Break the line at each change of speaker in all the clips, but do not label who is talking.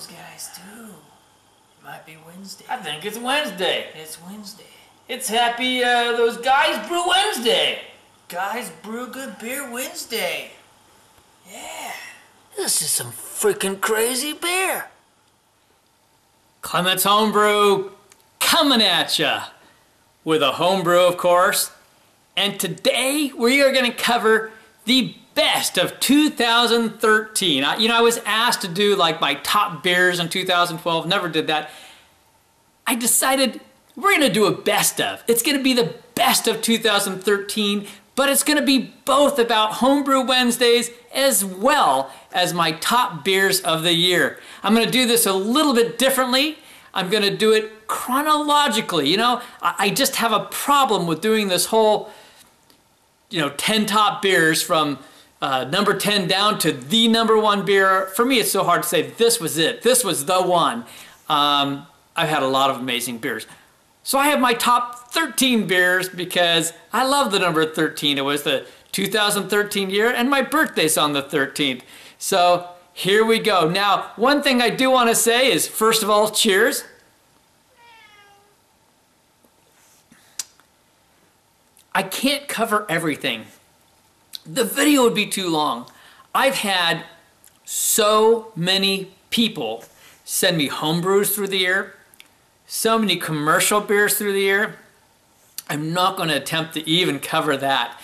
those guys too. It might be Wednesday.
I think it's Wednesday.
It's Wednesday.
It's happy, those guys brew Wednesday.
Guys brew good beer Wednesday. Yeah. This is some freaking crazy beer.
Clement's Homebrew coming at ya with a homebrew, of course. And today we are going to cover the best of 2013. I was asked to do like my top beers in 2012. Never did that. I decided we're going to do a best of. It's going to be the best of 2013, but it's going to be both about Homebrew Wednesdays as well as my top beers of the year. I'm going to do this a little bit differently. I'm going to do it chronologically. You know, I just have a problem with doing this whole, 10 top beers from number 10 down to the number one beer. For me, it's so hard to say this was it. This was the one. I've had a lot of amazing beers. So I have my top 13 beers because I love the number 13. It was the 2013 year and my birthday's on the 13th. So here we go. Now, one thing I do want to say is, first of all, cheers. I can't cover everything. The video would be too long. I've had so many people send me homebrews through the year, so many commercial beers through the year. I'm not going to attempt to even cover that.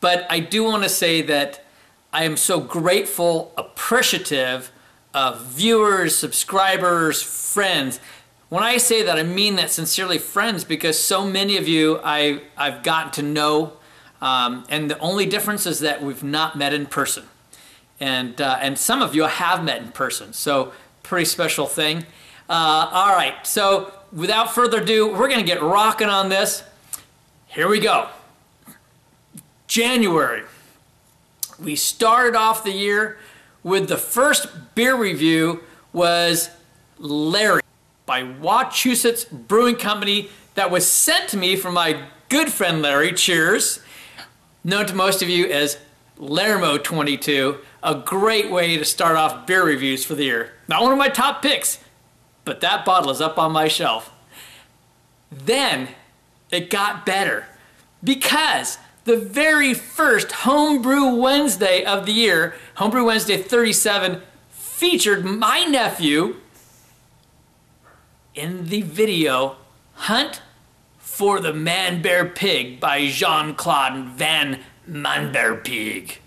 But I do want to say that I am so grateful, appreciative of viewers, subscribers, friends. When I say that, I mean that sincerely, friends, because so many of you I've gotten to know, and the only difference is that we've not met in person. And some of you I have met in person, so pretty special thing. All right, so without further ado, we're going to get rocking on this. Here we go. January. We started off the year with the first beer review was Larry by Massachusetts Brewing Company that was sent to me from my good friend Larry, cheers, known to most of you as Lermo22, a great way to start off beer reviews for the year. Not one of my top picks, but that bottle is up on my shelf. Then it got better because the very first Homebrew Wednesday of the year, Homebrew Wednesday 37, featured my nephew in the video Hunt for the Man-Bear-Pig by Jean-Claude Van Man-Bear-Pig.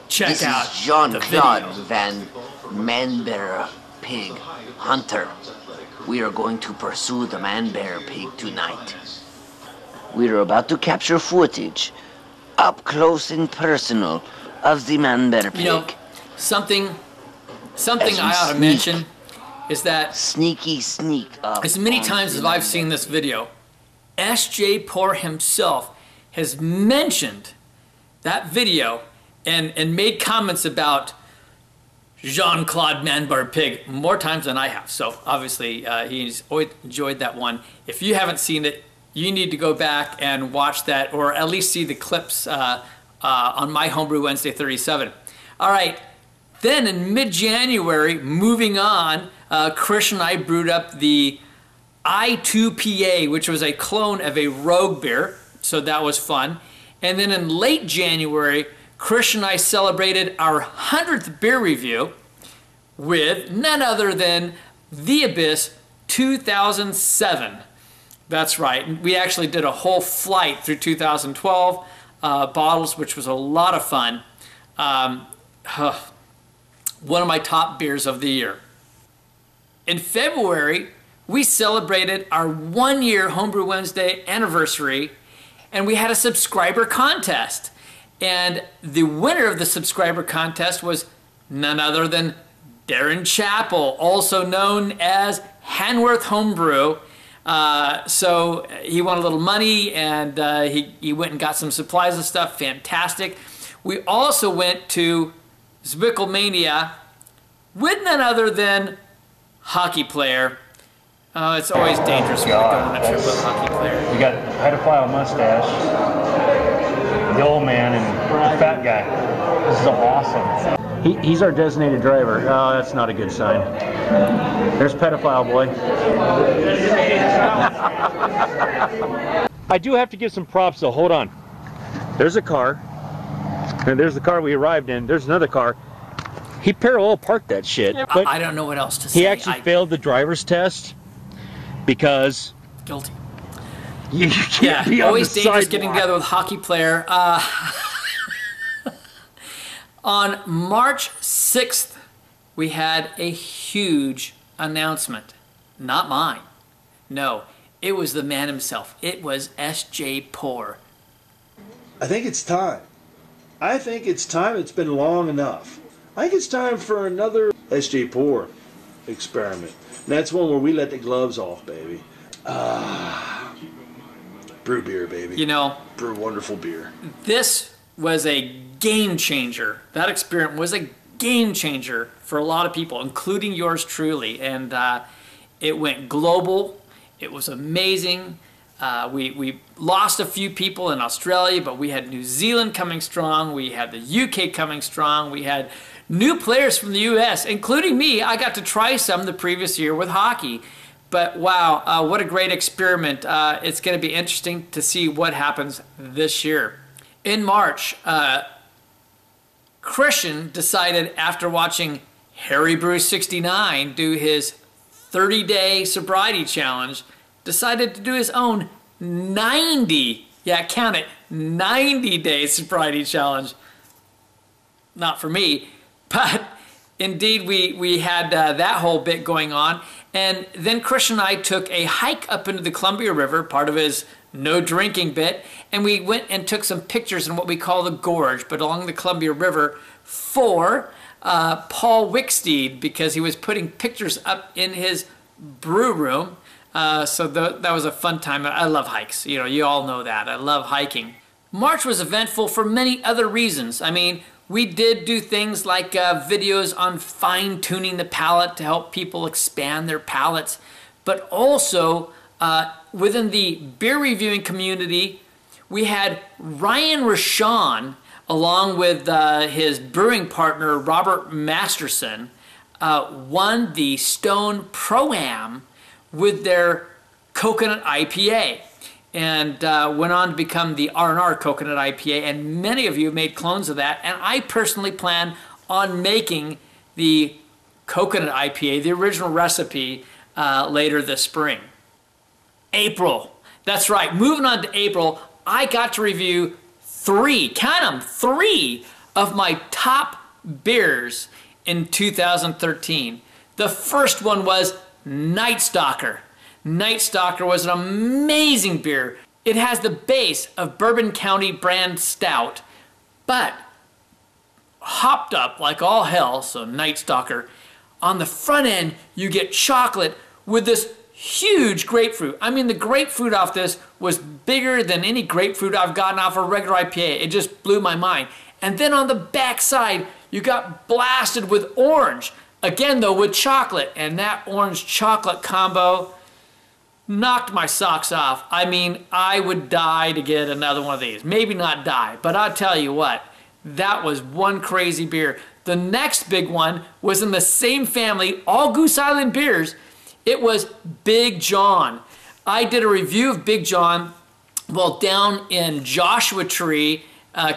Check out
this is Jean-Claude Van Man-Bear-Pig Hunter. We are going to pursue the Man-Bear-Pig tonight. We are about to capture footage, up close and personal, of the Man-Bear-Pig.
You know, something I ought to mention is that
sneak up
as many times as I've seen this video, S.J. Poor himself has mentioned that video and made comments about Jean-Claude Man-Bear-Pig more times than I have. So obviously he's always enjoyed that one. If you haven't seen it, you need to go back and watch that, or at least see the clips on my Homebrew Wednesday 37. All right, then in mid-January, moving on, Chris and I brewed up the I2PA, which was a clone of a Rogue beer, so that was fun. And then in late January, Chris and I celebrated our 100th beer review with none other than The Abyss 2007. That's right. We actually did a whole flight through 2012 bottles, which was a lot of fun. One of my top beers of the year. In February, we celebrated our 1-year Homebrew Wednesday anniversary, and we had a subscriber contest. And the winner of the subscriber contest was none other than Darren Chappell, also known as Hanworth Homebrew. So he won a little money, and he went and got some supplies and stuff. Fantastic. We also went to Zwickelmania with none other than Hockey Player. It's always dangerous when you go on a trip with a hockey player.
You got the pedophile mustache, the old man, and the fat guy. This is awesome. He's our designated driver. Oh, that's not a good sign. There's pedophile boy. I do have to give some props though. Hold on. There's a car. And there's the car we arrived in. There's another car. He parallel parked that shit. But
I don't know what else to say.
he actually failed the driver's test because
guilty.
You can't be on
always
the
dangerous
sidewalk.
getting together with hockey player. On March 6th, we had a huge announcement. Not mine. No, it was the man himself. It was S.J. Poor.
I think it's time. I think it's time. It's been long enough. I think it's time for another S.J. Poor experiment. And that's one where we let the gloves off, baby. Brew beer, baby.
You know,
brew wonderful beer.
This was a game changer. That experiment was a game changer for a lot of people, including yours truly. And it went global. It was amazing. We lost a few people in Australia, but we had New Zealand coming strong. We had the UK coming strong. We had new players from the US, including me. I got to try some the previous year with hockey. But wow, what a great experiment. It's going to be interesting to see what happens this year. In March, Christian decided after watching Harry Brew 69 do his 30-day sobriety challenge, decided to do his own 90, yeah, count it, 90-day sobriety challenge. Not for me, but indeed we had that whole bit going on. And then Christian and I took a hike up into the Columbia River, part of his no drinking bit, and we went and took some pictures in what we call the gorge, but along the Columbia River for Paul Wicksteed, because he was putting pictures up in his brew room. So that was a fun time. I love hikes. You know, you all know that. I love hiking. March was eventful for many other reasons. I mean, we did do things like videos on fine-tuning the palate to help people expand their palates, but also within the beer reviewing community, we had Ryan Rashawn, along with his brewing partner Robert Masterson, won the Stone Pro-Am with their coconut IPA, and went on to become the R&R coconut IPA, and many of you made clones of that, and I personally plan on making the coconut IPA, the original recipe, later this spring. April, that's right, moving on to April, I got to review three, count them, three of my top beers in 2013. The first one was Night Stalker. Night Stalker was an amazing beer. It has the base of Bourbon County brand stout, but hopped up like all hell, so Night Stalker. On the front end, you get chocolate with this huge grapefruit. I mean, the grapefruit off this was bigger than any grapefruit I've gotten off a regular IPA. It just blew my mind. And then on the back side, you got blasted with orange. Again, though, with chocolate. And that orange chocolate combo knocked my socks off. I mean, I would die to get another one of these. Maybe not die, but I'll tell you what, that was one crazy beer. The next big one was in the same family, all Goose Island beers. It was Big John. I did a review of Big John, well, down in Joshua Tree,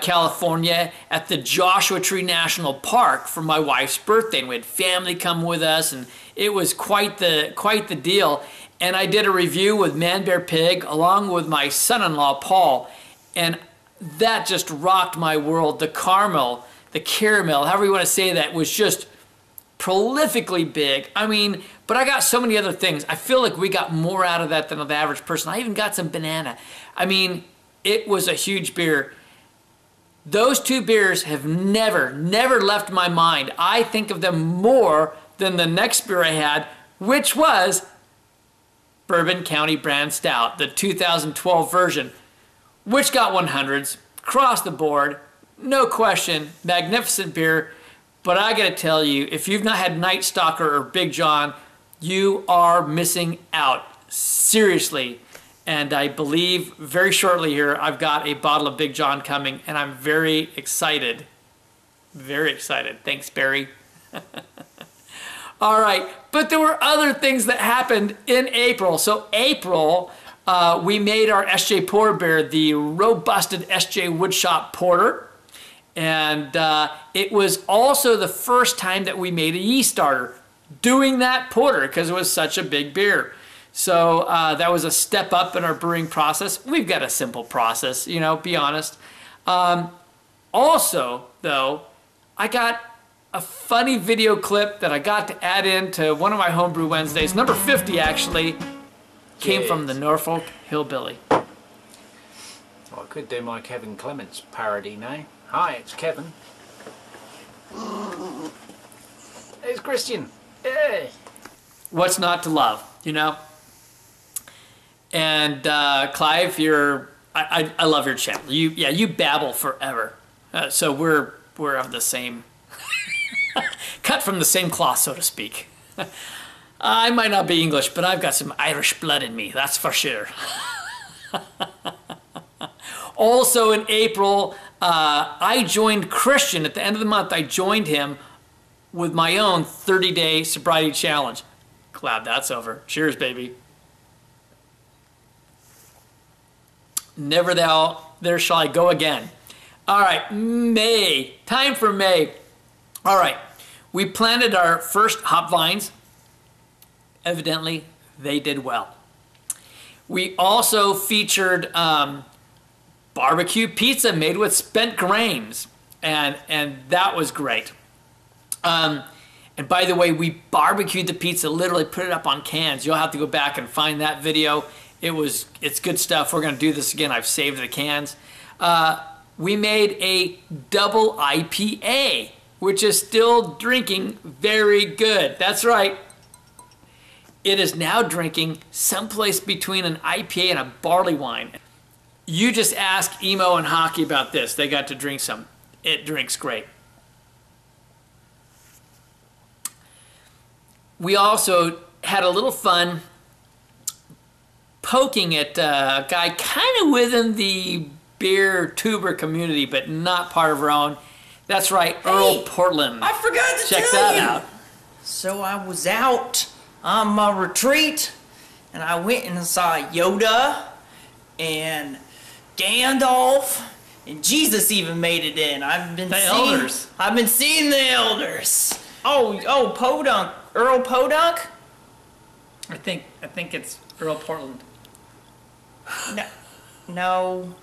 California, at the Joshua Tree National Park for my wife's birthday. And we had family come with us, and it was quite the deal. And I did a review with Man Bear Pig along with my son-in-law Paul, and that just rocked my world. The caramel, however you want to say that, was just prolifically big. I mean, but I got so many other things. I feel like we got more out of that than the average person. I even got some banana. I mean, it was a huge beer. Those two beers have never left my mind. I think of them more than the next beer I had, which was Bourbon County brand stout, the 2012 version, which got 100s across the board, no question, magnificent beer. But I gotta tell you, if you've not had Night Stalker or Big John, you are missing out, seriously. And I believe very shortly here, I've got a bottle of Big John coming, and I'm very excited Very excited. Thanks, Barry. All right, but there were other things that happened in April. So April, we made our SJ Porter beer, the robusted SJ Woodshop Porter. And it was also the first time that we made a yeast starter doing that porter because it was such a big beer. So that was a step up in our brewing process. We've got a simple process, you know, be honest. Also, though, I got a funny video clip that I got to add into one of my Homebrew Wednesdays. Number 50, actually, came from the Norfolk Hillbilly.
Well, I could do my Kevin Clements parody now. Hi, it's Kevin. It's Christian. Hey.
What's not to love, you know? And Clive, I love your channel. You babble forever. So we're of the same, cut from the same cloth, so to speak. I might not be English, but I've got some Irish blood in me, that's for sure. Also in April, I joined Christian. At the end of the month, I joined him with my own 30-day sobriety challenge. Glad that's over. Cheers, baby. Never there shall I go again. All right, May. Time for May. All right, we planted our first hop vines. Evidently, they did well. We also featured barbecue pizza made with spent grains, and that was great. And by the way, we barbecued the pizza, literally put it up on cans. You'll have to go back and find that video. It's good stuff. We're going to do this again. I've saved the cans. We made a double IPA, which is still drinking very good. That's right. It is now drinking someplace between an IPA and a barley wine. You just ask Emo and Hockey about this. They got to drink some. It drinks great. We also had a little fun poking at a guy kind of within the beer tuber community, but not part of our own. That's right, Earl Portland.
I forgot to
Check
tell
that
you.
out.
So I was out on my retreat, and I went and saw Yoda and Gandalf, and Jesus even made it in. I've been seeing the elders. Oh, Podunk, Earl Podunk.
I think it's Earl Portland.
No.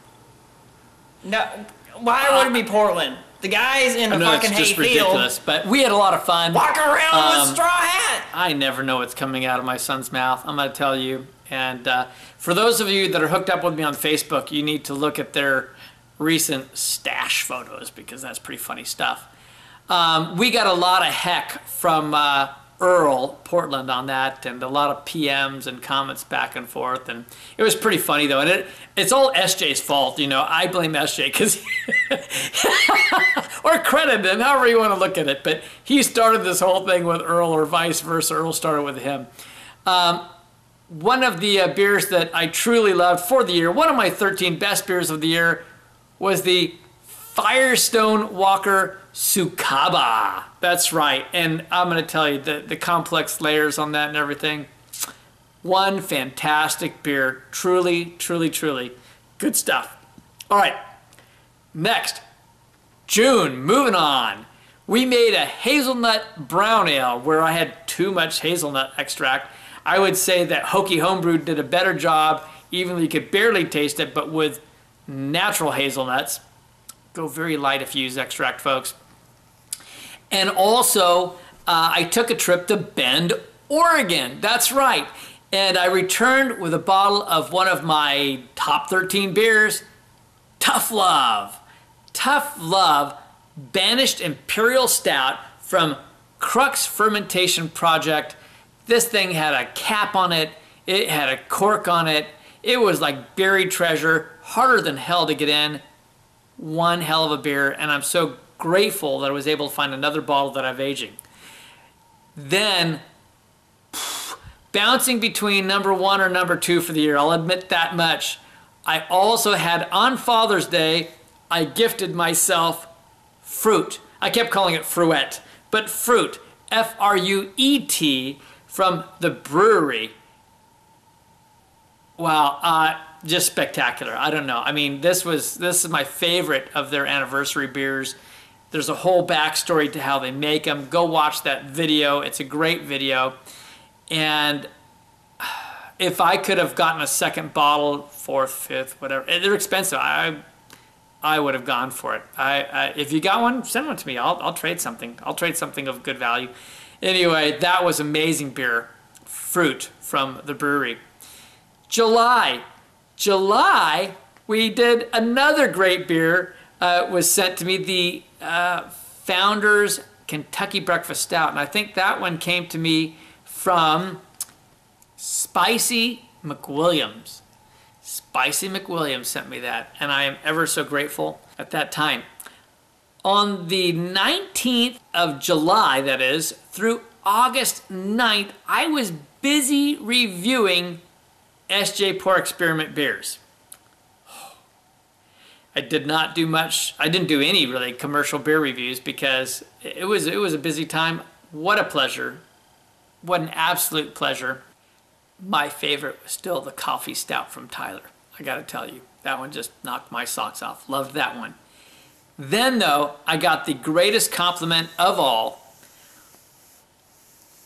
Why would it be Portland? The guy's in a fucking
it's just
hayfield.
ridiculous, but we had a lot of fun.
Walk around with a straw hat.
I never know what's coming out of my son's mouth. I'm going to tell you. And for those of you that are hooked up with me on Facebook, you need to look at their recent stash photos because that's pretty funny stuff. We got a lot of heck from Earl Portland on that, and a lot of PMs and comments back and forth, and it was pretty funny though, and it's all SJ's fault, you know. I blame SJ because or credit him, however you want to look at it, but he started this whole thing with Earl, or vice versa. Earl started with him. One of the beers that I truly loved for the year, one of my 13 best beers of the year, was the Firestone Walker Sucaba. That's right. And I'm going to tell you, the complex layers on that and everything. One fantastic beer. Truly, truly, truly good stuff. All right. Next, June. Moving on. We made a hazelnut brown ale where I had too much hazelnut extract. I would say that Hokey Homebrew did a better job, even though you could barely taste it, but with natural hazelnuts. Go very light if you use extract, folks. And also, I took a trip to Bend, Oregon. That's right. And I returned with a bottle of one of my top 13 beers, Tough Love. Tough Love Banished Imperial Stout from Crux Fermentation Project. This thing had a cap on it. It had a cork on it. It was like buried treasure, harder than hell to get in. One hell of a beer, and I'm so grateful that I was able to find another bottle that I've aging. Then, bouncing between number 1 or number 2 for the year, I'll admit that much. I also had, on Father's Day, I gifted myself Fruit. I kept calling it Fruet, but Fruit, F-R-U-E-T, from the Brewery. Wow, just spectacular. I don't know. I mean, this is my favorite of their anniversary beers. There's a whole backstory to how they make them. Go watch that video. It's a great video. And if I could have gotten a second bottle, fourth, fifth, whatever, they're expensive. I would have gone for it. If you got one, send one to me. I'll trade something. I'll trade something of good value. Anyway, that was amazing beer. Fruit from the Brewery. July, we did another great beer. Was sent to me, the Founders Kentucky Breakfast Stout, and I think that one came to me from Spicy McWilliams. Spicy McWilliams sent me that, and I am ever so grateful at that time. On the 19th of July, that is, through August 9th, I was busy reviewing S.J. Pour Experiment beers. I did not do much. I didn't do any really commercial beer reviews because it was a busy time. What a pleasure. What an absolute pleasure. My favorite was still the coffee stout from Tyler. I got to tell you, that one just knocked my socks off. Loved that one. Then though, I got the greatest compliment of all.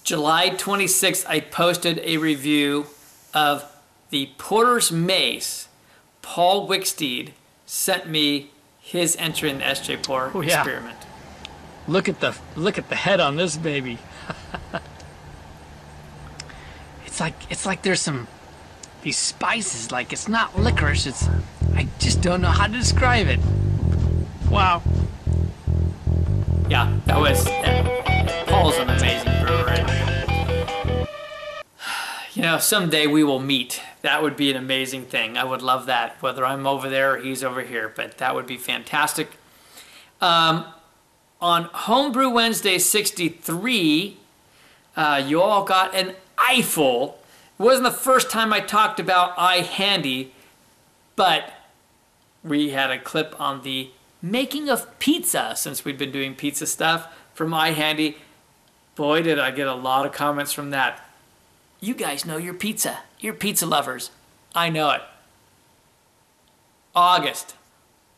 July 26th, I posted a review of the Porter's Mace. Paul Wicksteed sent me his entry in the S.J. Pour Experiment.
Look at the head on this baby. It's like there's these spices. Like, it's not licorice. I just don't know how to describe it. Wow.
Yeah, that was Paul's an amazing brewer. You know, someday we will meet. That would be an amazing thing. I would love that, whether I'm over there or he's over here, but that would be fantastic. On Homebrew Wednesday 63, you all got an eyeful. It wasn't the first time I talked about iHandy, but we had a clip on the making of pizza, since we've been doing pizza stuff from iHandy. Boy, did I get a lot of comments from that. You guys know your pizza. You're pizza lovers. I know it. August.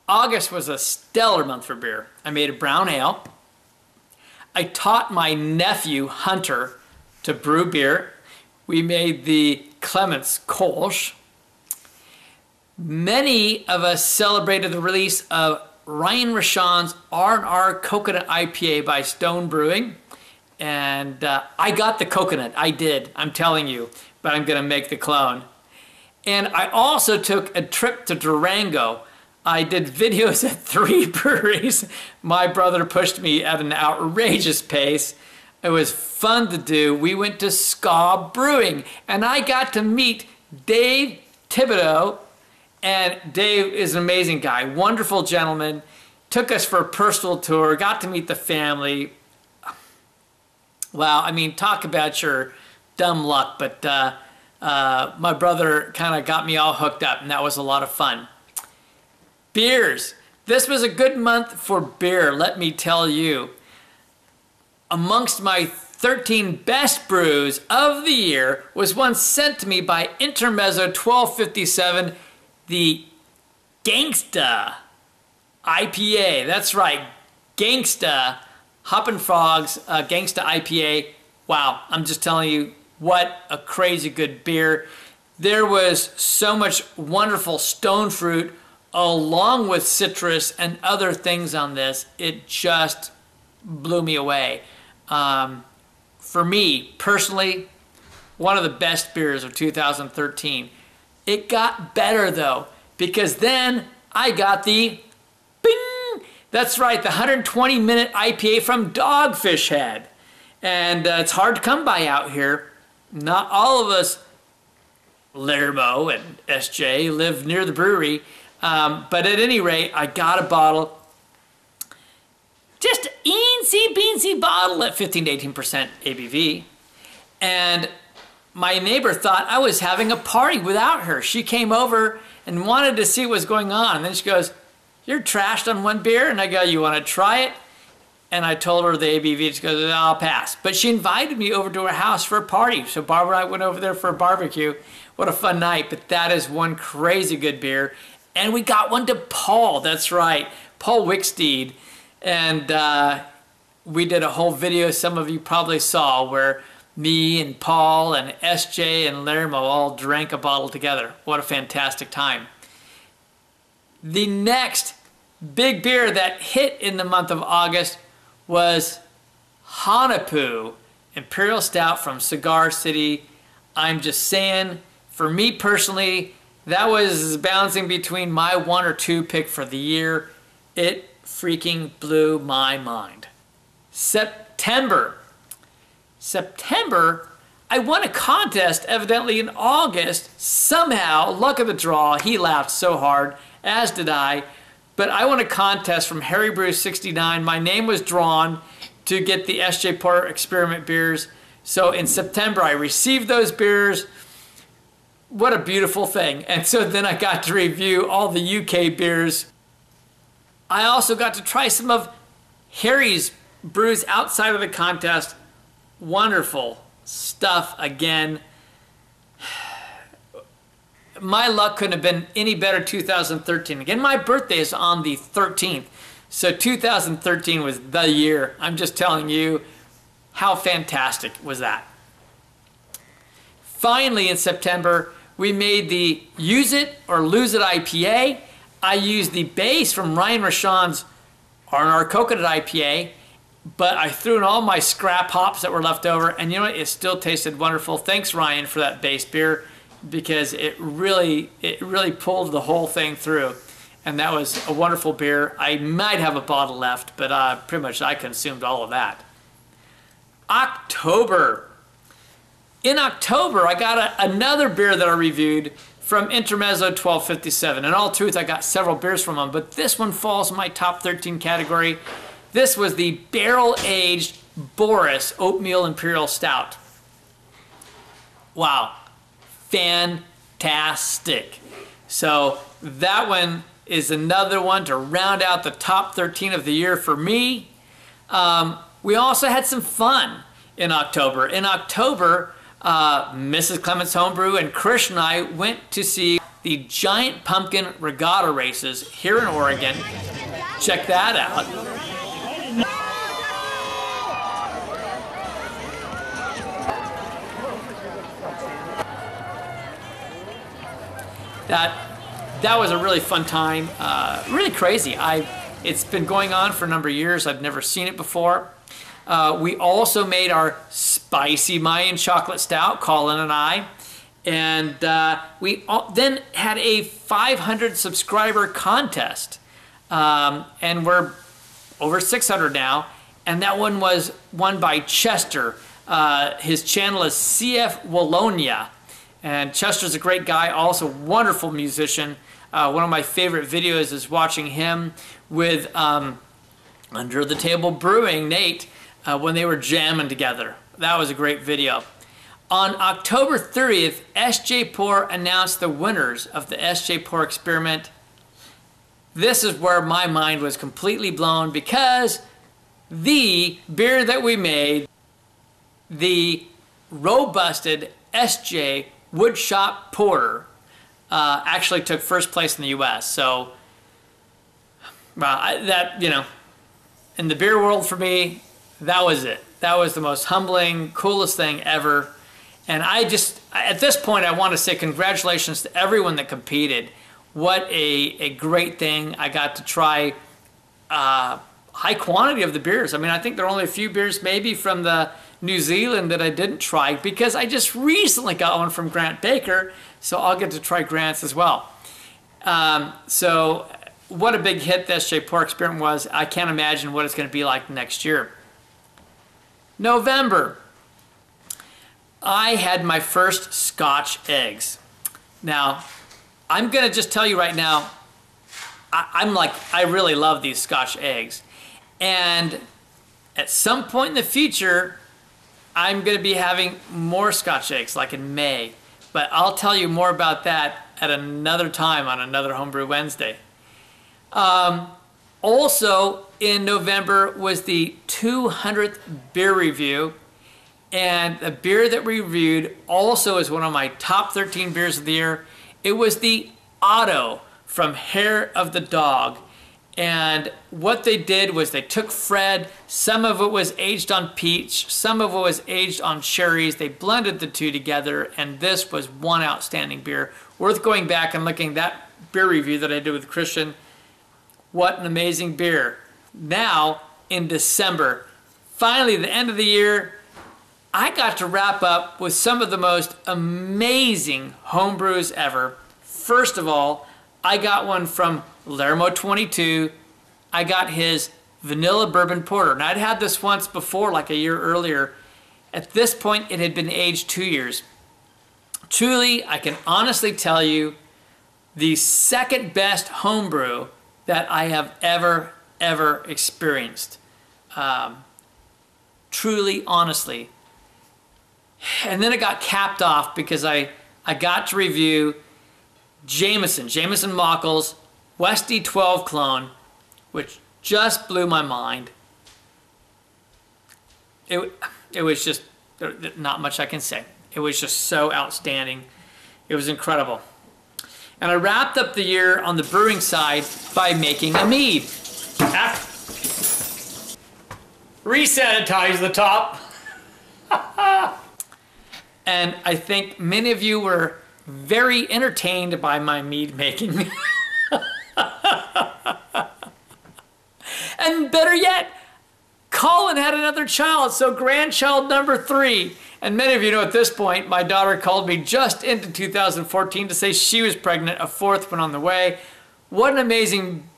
August was a stellar month for beer. I made a brown ale. I taught my nephew, Hunter, to brew beer. We made the Clements Kolsch. Many of us celebrated the release of Ryan Rashawn's R&R Coconut IPA by Stone Brewing. And I got the coconut. I did. I'm telling you. But I'm going to make the clone. And I also took a trip to Durango. I did videos at 3 breweries. My brother pushed me at an outrageous pace. It was fun to do. We went to Ska Brewing. And I got to meet Dave Thibodeau. And Dave is an amazing guy. Wonderful gentleman. Took us for a personal tour. Got to meet the family. Wow, I mean, talk about your dumb luck, but my brother kind of got me all hooked up, and that was a lot of fun. Beers. This was a good month for beer, let me tell you. Amongst my 13 best brews of the year was one sent to me by Intermezzo 1257, the Gangster IPA. That's right, Gangster. Hoppin' Frogs Gangsta IPA. Wow, I'm just telling you, what a crazy good beer. There was so much wonderful stone fruit along with citrus and other things on this. It just blew me away. For me, personally, one of the best beers of 2013. It got better though, because then I got the bing! That's right, the 120-minute IPA from Dogfish Head. And it's hard to come by out here. Not all of us, Lermo and SJ, live near the brewery. But at any rate, I got a bottle. Just eensy-beensy bottle at 15 to 18% ABV. And my neighbor thought I was having a party without her. She came over and wanted to see what was going on. And then she goes, "You're trashed on one beer?" And I go, "You want to try it?" and I told her the ABV. She goes, I'll pass. But she invited me over to her house for a party. So Barbara and I went over there for a barbecue. What a fun night. But that is one crazy good beer. And we got one to Paul. That's right. Paul Wicksteed. And we did a whole video some of you probably saw where me and Paul and SJ and Lermo all drank a bottle together. What a fantastic time. The next big beer that hit in the month of August was Hunahpu Imperial Stout from Cigar City. I'm just saying, for me personally, that was bouncing between my 1 or 2 pick for the year. It freaking blew my mind. September, I won a contest evidently in August. Somehow, luck of the draw, he laughed so hard, as did I. But I won a contest from Harry Brew 69. My name was drawn to get the S.J. Porter Experiment beers. So in September, I received those beers. What a beautiful thing. And so then I got to review all the UK beers. I also got to try some of Harry's brews outside of the contest. Wonderful stuff again. My luck couldn't have been any better 2013. Again, my birthday is on the 13th. So 2013 was the year. I'm just telling you, how fantastic was that. Finally, in September, we made the Use It or Lose It IPA. I used the base from Ryan Rashawn's R&R Coconut IPA, but I threw in all my scrap hops that were left over, and you know what? It still tasted wonderful. Thanks, Ryan, for that base beer, because it really pulled the whole thing through. And that was a wonderful beer. I might have a bottle left, but pretty much I consumed all of that. October. In October, I got another beer that I reviewed from Intermezzo 1257. In all truth, I got several beers from them, but this one falls in my top 13 category. This was the barrel-aged B.O.R.I.S Oatmeal Imperial Stout. Wow. Fantastic. So that one is another one to round out the top 13 of the year for me. We also had some fun in October. In October, Mrs. Clement's Homebrew and Chris and I went to see the Giant Pumpkin Regatta races here in Oregon. Check that out. That was a really fun time, really crazy. It's been going on for a number of years. I've never seen it before. We also made our spicy Mayan chocolate stout, Colin and I, and we then had a 500 subscriber contest, and we're over 600 now, and that one was won by Chester. His channel is CF Wallonia. And Chester's a great guy, also wonderful musician. One of my favorite videos is watching him with Under the Table Brewing, Nate, when they were jamming together. That was a great video. On October 30th, S.J. Pour announced the winners of the S.J. Pour experiment. This is where my mind was completely blown, because the beer that we made, the robusted S.J. Woodshop Porter, actually took first place in the U.S. So, that, you know, in the beer world for me, that was it. That was the most humbling, coolest thing ever. And I just, at this point, I want to say congratulations to everyone that competed. What a great thing. I got to try high quantity of the beers. I mean, I think there are only a few beers maybe from the New Zealand that I didn't try, because I just recently got one from Grant Baker, so I'll get to try Grant's as well. So what a big hit the S.J. Pour experiment was. I can't imagine what it's going to be like next year. November. I had my first Scotch eggs. Now, I'm going to just tell you right now, I really love these Scotch eggs. And at some point in the future, I'm going to be having more Scotch eggs, like in May. But I'll tell you more about that at another time on another Homebrew Wednesday. Also, in November was the 200th beer review. And the beer that we reviewed also is one of my top 13 beers of the year. It was the OTTO from Hair of the Dog. And what they did was they took Fred, some of it was aged on peach, some of it was aged on cherries. They blended the two together, and this was one outstanding beer. Worth going back and looking at that beer review that I did with Christian. What an amazing beer. Now, in December, finally the end of the year, I got to wrap up with some of the most amazing homebrews ever. First of all, I got one from Lermo 22. I got his vanilla bourbon porter. And I'd had this once before, like a year earlier. At this point, it had been aged 2 years. Truly, I can honestly tell you, the second best homebrew that I have ever experienced. Truly, honestly. And then it got capped off because I got to review Jameson Mockles Westy 12 clone, which just blew my mind. It was just, not much I can say. It was just so outstanding. It was incredible. And I wrapped up the year on the brewing side by making a mead. Resanitize the top. And I think many of you were very entertained by my mead making. And better yet, Colin had another child, so grandchild number 3. And many of you know at this point, my daughter called me just into 2014 to say she was pregnant, a 4th one on the way. What an amazing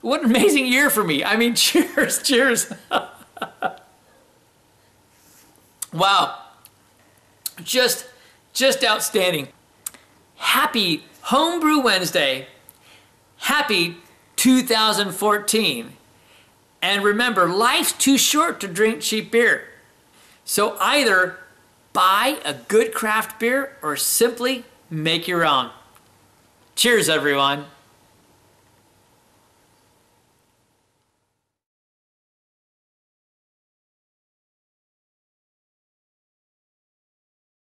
year for me. I mean, cheers, cheers. Wow. Just outstanding. Happy Homebrew Wednesday. Happy 2014. And remember, life's too short to drink cheap beer. So either buy a good craft beer or simply make your own. Cheers, everyone.